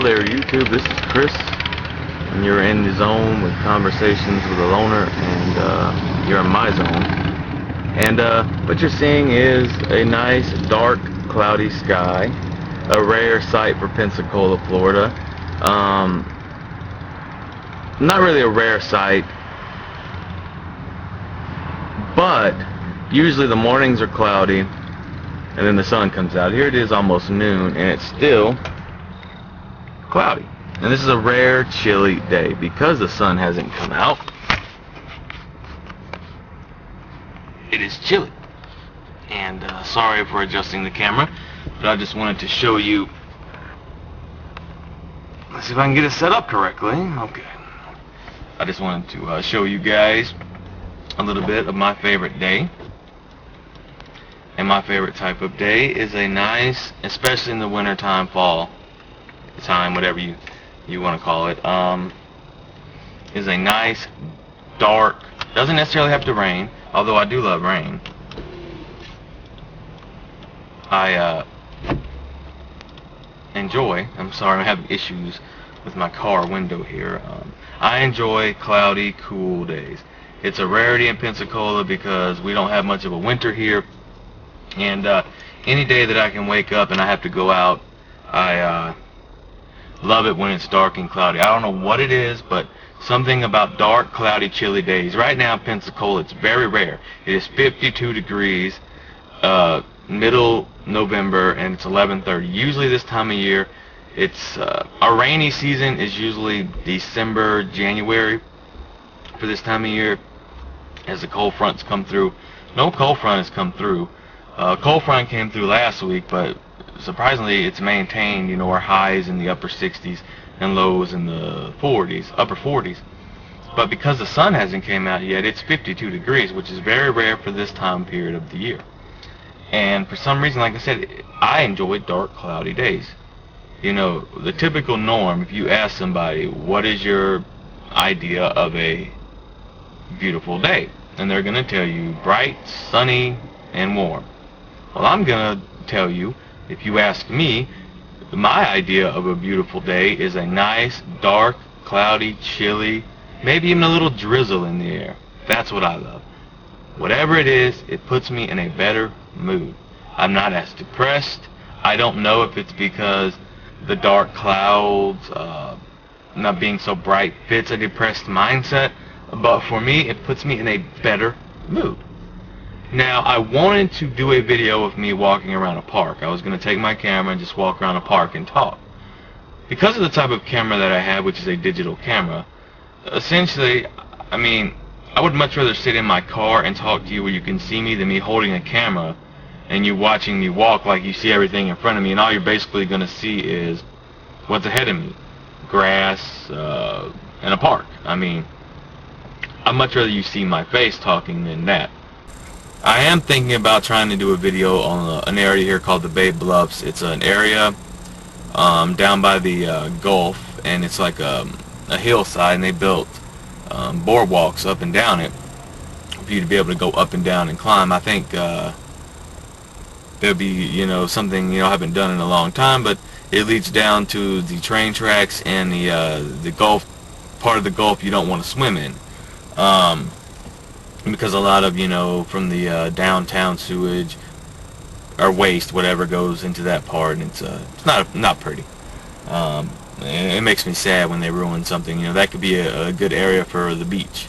there YouTube, this is Chris, and you're in the zone with Conversations with a Loner, and you're in my zone. And what you're seeing is a nice dark cloudy sky, a rare sight for Pensacola, Florida. Not really a rare sight, but usually the mornings are cloudy and then the sun comes out. Here it is almost noon and it's still cloudy. And this is a rare chilly day because the sun hasn't come out. It is chilly. And sorry for adjusting the camera, but I just wanted to show you. Let's see if I can get it set up correctly. Okay. I just wanted to show you guys a little bit of my favorite day. And my favorite type of day is a nice, especially in the winter time, fall time, whatever you want to call it, is a nice, dark, doesn't necessarily have to rain, although I do love rain. I enjoy, I'm sorry, I'm having issues with my car window here. I enjoy cloudy, cool days. It's a rarity in Pensacola because we don't have much of a winter here. And any day that I can wake up and I have to go out, I love it when it's dark and cloudy. I don't know what it is, but something about dark, cloudy, chilly days. Right now in Pensacola, it's very rare. It is 52 degrees, middle November, and it's 11:30. Usually this time of year, it's our rainy season is usually December, January for this time of year as the cold fronts come through. No cold front has come through. Cold front came through last week, but surprisingly it's maintained, you know, our highs in the upper 60s and lows in the 40s, upper 40s. But because the sun hasn't came out yet, it's 52 degrees, which is very rare for this time period of the year. And for some reason, like I said, I enjoy dark, cloudy days. You know, the typical norm, if you ask somebody, what is your idea of a beautiful day? And they're going to tell you bright, sunny, and warm. Well, I'm going to tell you, if you ask me, my idea of a beautiful day is a nice, dark, cloudy, chilly, maybe even a little drizzle in the air. That's what I love. Whatever it is, it puts me in a better mood. I'm not as depressed. I don't know if it's because the dark clouds, not being so bright, fits a depressed mindset, but for me, it puts me in a better mood. Now, I wanted to do a video of me walking around a park. I was going to take my camera and just walk around a park and talk. Because of the type of camera that I have, which is a digital camera, essentially, I mean, I would much rather sit in my car and talk to you where you can see me than me holding a camera and you watching me walk like you see everything in front of me, and all you're basically going to see is what's ahead of me. Grass, and a park. I mean, I'd much rather you see my face talking than that. I am thinking about trying to do a video on an area here called the Bay Bluffs. It's an area down by the Gulf, and it's like a hillside, and they built boardwalks up and down it for you to be able to go up and down and climb. I think there'll be, you know, something, you know, I haven't done in a long time, but it leads down to the train tracks and the Gulf, part of the Gulf you don't want to swim in. Because a lot of, you know, from the downtown sewage or waste, whatever, goes into that part, and it's not pretty. It makes me sad when they ruin something. You know, that could be a good area for the beach,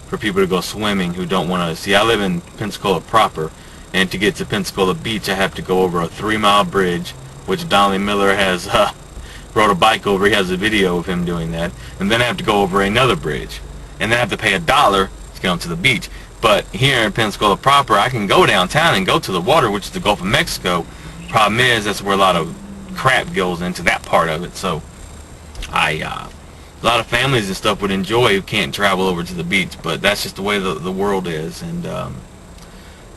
for people to go swimming who don't want to see. I live in Pensacola proper, and to get to Pensacola Beach, I have to go over a 3-mile bridge, which Donnie Miller has rode a bike over. He has a video of him doing that, and then I have to go over another bridge, and then I have to pay $1 to get onto the beach. But here in Pensacola proper, I can go downtown and go to the water, which is the Gulf of Mexico. Problem is, that's where a lot of crap goes into that part of it. So a lot of families and stuff would enjoy who can't travel over to the beach, but that's just the way the world is. And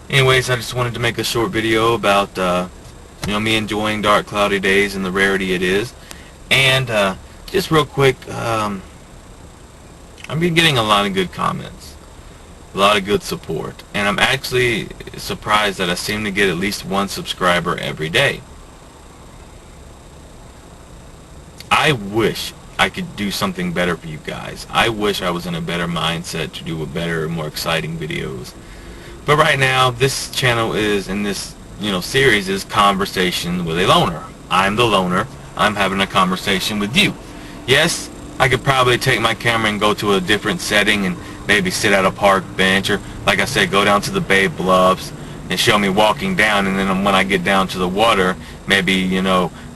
anyways, I just wanted to make a short video about you know, me enjoying dark, cloudy days and the rarity it is. And just real quick, I've been getting a lot of good comments, a lot of good support, and I'm actually surprised that I seem to get at least one subscriber every day. I wish I could do something better for you guys. I wish I was in a better mindset to do a better, more exciting videos. But right now, this channel is, in this, series is Conversation with a Loner. I'm the loner. I'm having a conversation with you. Yes, I could probably take my camera and go to a different setting and maybe sit at a park bench, or, like I said, go down to the Bay Bluffs and show me walking down, and then when I get down to the water, maybe,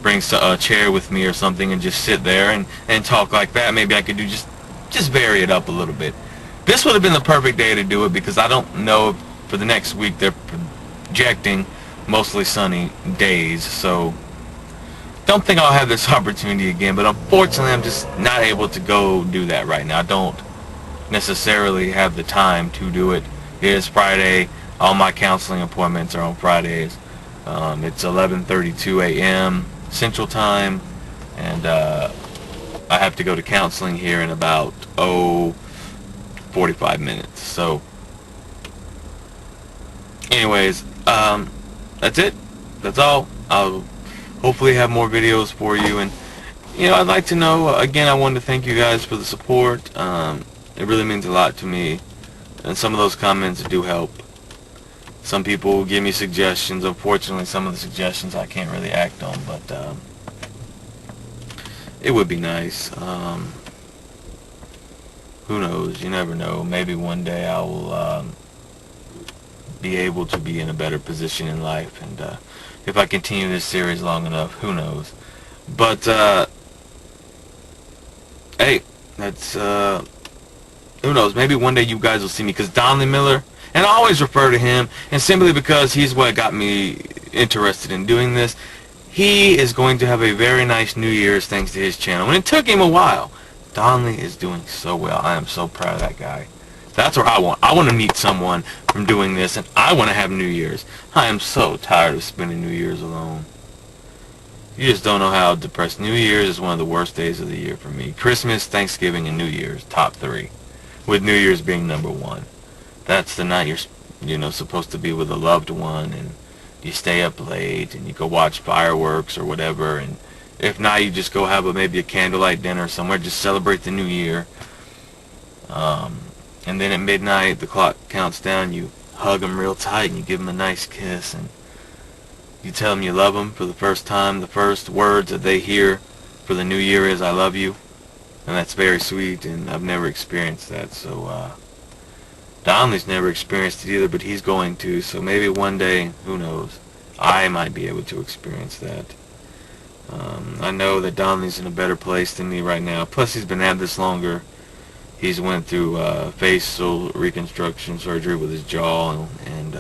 bring a chair with me or something and just sit there and talk like that. Maybe I could do just vary it up a little bit. This would have been the perfect day to do it, because I don't know if for the next week they're projecting mostly sunny days, so don't think I'll have this opportunity again. But unfortunately, I'm just not able to go do that right now. I don't necessarily have the time to do it. It is Friday. All my counseling appointments are on Fridays. It's 11:32 a.m. Central Time, and I have to go to counseling here in about 45 minutes. So anyways, that's it. That's all. I'll hopefully have more videos for you, and I'd like to know, again, I wanted to thank you guys for the support. It really means a lot to me, and some of those comments do help. Some people give me suggestions. Unfortunately, some of the suggestions I can't really act on, but it would be nice. Who knows? You never know. Maybe one day I will be able to be in a better position in life, and if I continue this series long enough, who knows? But hey, that's who knows? Maybe one day you guys will see me, because Donley Miller, and I always refer to him, and simply because he's what got me interested in doing this. He is going to have a very nice New Year's thanks to his channel, and it took him a while. Donley is doing so well. I am so proud of that guy. That's what I want. I want to meet someone from doing this, and I want to have New Year's. I am so tired of spending New Year's alone. You just don't know how depressed. New Year's is one of the worst days of the year for me. Christmas, Thanksgiving, and New Year's, top 3, with New Year's being number 1. That's the night you're supposed to be with a loved one, and you stay up late and you go watch fireworks or whatever, and if not, you just go have maybe a candlelight dinner somewhere, just celebrate the new year. And then at midnight, the clock counts down, you hug them real tight and you give them a nice kiss, and you tell them you love them for the first time. The first words that they hear for the new year is, "I love you." And that's very sweet, and I've never experienced that. So Donley's never experienced it either, but he's going to. So maybe one day, who knows, I might be able to experience that. I know that Donley's in a better place than me right now. Plus, he's been at this longer. He's went through facial reconstruction surgery with his jaw, and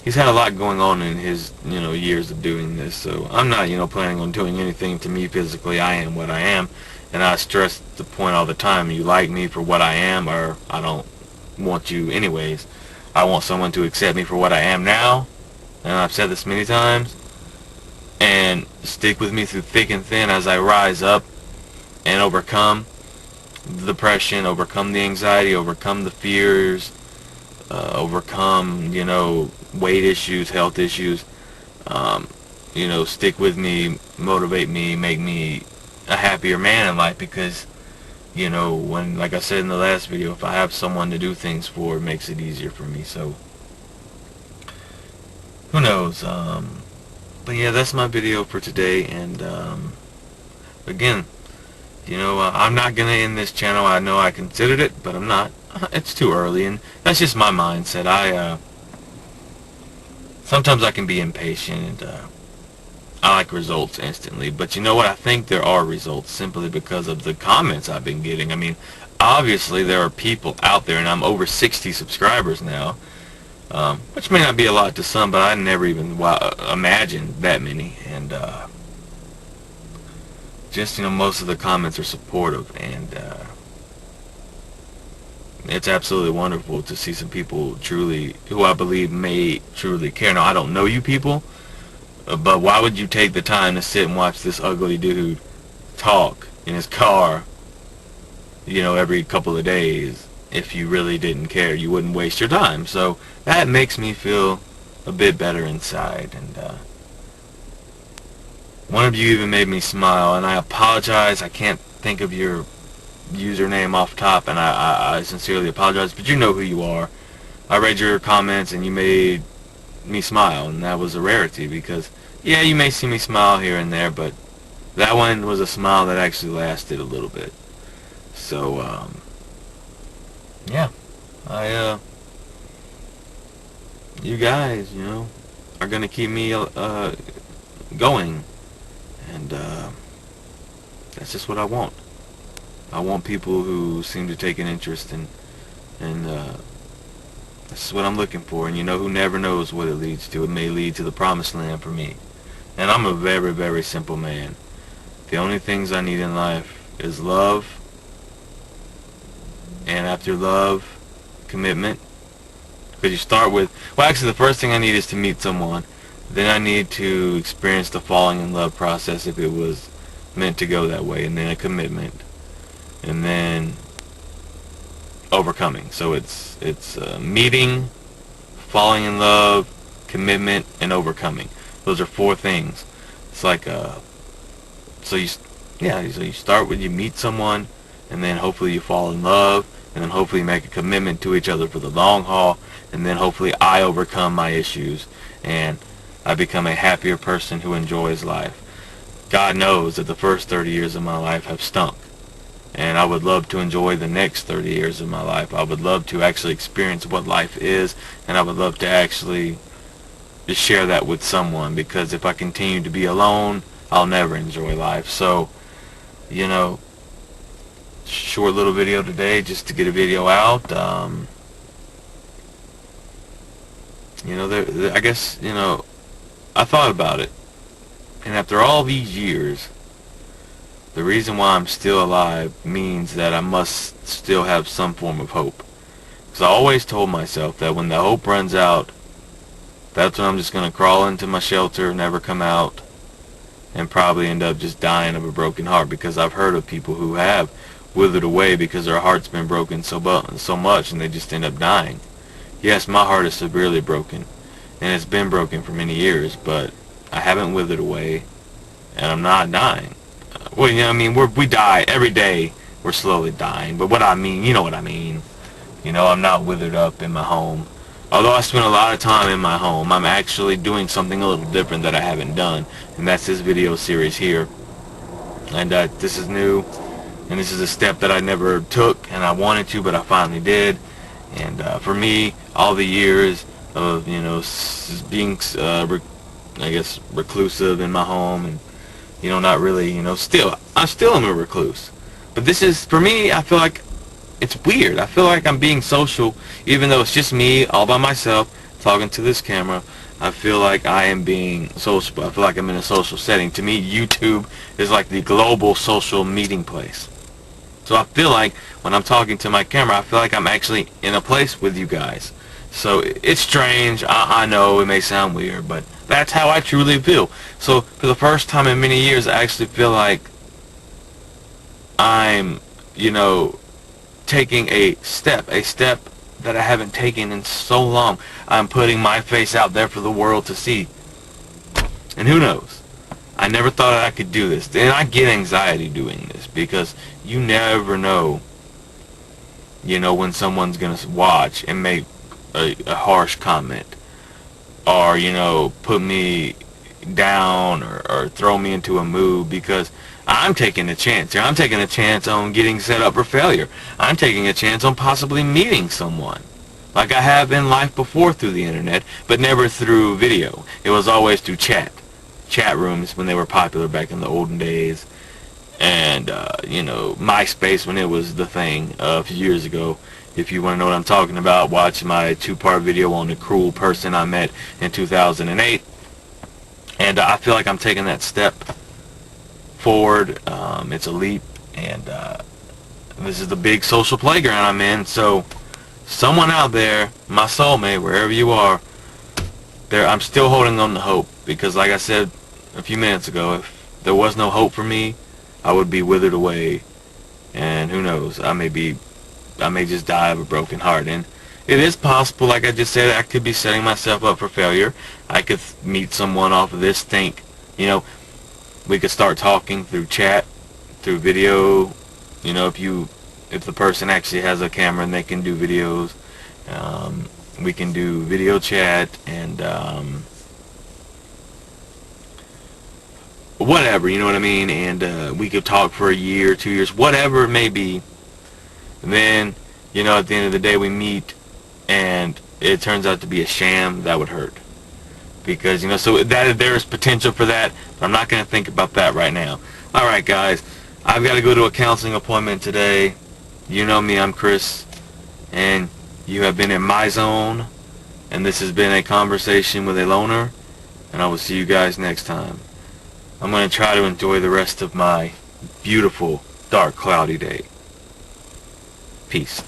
he's had a lot going on in his years of doing this. So I'm not planning on doing anything to me physically. I am what I am, and I stress the point all the time. You like me for what I am, or I don't want you anyways. I want someone to accept me for what I am now, and I've said this many times, and stick with me through thick and thin as I rise up and overcome the depression, overcome the anxiety, overcome the fears, overcome weight issues, health issues. Stick with me, motivate me, make me a happier man in life, because when, like I said in the last video, if I have someone to do things for, it makes it easier for me. So who knows? But yeah, that's my video for today, and again, I'm not going to end this channel. I know I considered it, but I'm not. It's too early, and that's just my mindset. Sometimes I can be impatient, and I like results instantly. But you know what? I think there are results simply because of the comments I've been getting. I mean, obviously there are people out there, and I'm over 60 subscribers now, which may not be a lot to some, but I never even imagined that many. And just most of the comments are supportive, and it's absolutely wonderful to see some people who I believe may truly care. Now, I don't know you people, but why would you take the time to sit and watch this ugly dude talk in his car every couple of days? If you really didn't care, you wouldn't waste your time. So that makes me feel a bit better inside, and One of you even made me smile, and I apologize. I can't think of your username off top, and I sincerely apologize, but you know who you are. I read your comments, and you made me smile, and that was a rarity, because, yeah, you may see me smile here and there, but that one was a smile that actually lasted a little bit. So, yeah, you guys, are going to keep me, going, and, that's just what I want. I want people who seem to take an interest and this is what I'm looking for. And who never knows what it leads to. It may lead to the promised land for me. And I'm a very, very simple man. The only things I need in life is love, and after love, commitment. Because you start with, well, actually the first thing I need is to meet someone. Then I need to experience the falling in love process if it was meant to go that way, and then a commitment, and then overcoming. So it's meeting, falling in love, commitment, and overcoming. Those are 4 things. It's like so you start with, you meet someone, and then hopefully you fall in love, and then hopefully you make a commitment to each other for the long haul, and then hopefully I overcome my issues and I become a happier person who enjoys life. God knows that the first 30 years of my life have stunk. And I would love to enjoy the next 30 years of my life. I would love to actually experience what life is, and I would love to actually just share that with someone, because if I continue to be alone, I'll never enjoy life. So, short little video today just to get a video out. I guess, I thought about it. And after all these years, the reason why I'm still alive means that I must still have some form of hope. Because I always told myself that when the hope runs out, that's when I'm just going to crawl into my shelter, never come out, and probably end up just dying of a broken heart. Because I've heard of people who have withered away because their heart's been broken so much, and they just end up dying. Yes, my heart is severely broken, and it's been broken for many years, but I haven't withered away, and I'm not dying. Well, we die every day. We're slowly dying. But what I mean, you know what I mean. I'm not withered up in my home. Although I spend a lot of time in my home, I'm actually doing something a little different that I haven't done. And that's this video series here. And this is new. And this is a step that I never took, and I wanted to, but I finally did. And for me, all the years of, being, I guess, reclusive in my home, and not really, I still am a recluse. But this is, for me, I feel like it's weird. I feel like I'm being social, even though it's just me, all by myself, talking to this camera. I feel like I am being social. I feel like I'm in a social setting. To me, YouTube is like the global social meeting place. So I feel like when I'm talking to my camera, I feel like I'm actually in a place with you guys. So it's strange. I know it may sound weird, but that's how I truly feel. So for the first time in many years, I actually feel like I'm, taking a step that I haven't taken in so long. I'm putting my face out there for the world to see. And who knows? I never thought I could do this. And I get anxiety doing this, because you never know, when someone's going to watch and make a harsh comment, or put me down, or throw me into a mood, because I'm taking a chance here. I'm taking a chance on getting set up for failure. I'm taking a chance on possibly meeting someone, like I have in life before, through the internet, but never through video. It was always through chat rooms when they were popular back in the olden days, and MySpace when it was the thing a few years ago. If you want to know what I'm talking about, watch my 2-part video on the cruel person I met in 2008. And I feel like I'm taking that step forward. It's a leap, and this is the big social playground I'm in. So someone out there, my soulmate, wherever you are, I'm still holding on to hope, because like I said a few minutes ago, if there was no hope for me, I would be withered away, and who knows, I may just die of a broken heart. And it is possible, like I just said, I could be setting myself up for failure. I could meet someone off of this, think, we could start talking through chat, through video. You know, if the person actually has a camera and they can do videos, we can do video chat and whatever, you know what I mean? And we could talk for a year, 2 years, whatever it may be. And then, you know, at the end of the day, we meet and it turns out to be a sham. That would hurt. Because, you know, so that there is potential for that, but I'm not going to think about that right now. Alright, guys, I've got to go to a counseling appointment today. You know me, I'm Chris, and you have been in my zone, and this has been a conversation with a loner, and I will see you guys next time. I'm going to try to enjoy the rest of my beautiful, dark, cloudy day. Peace.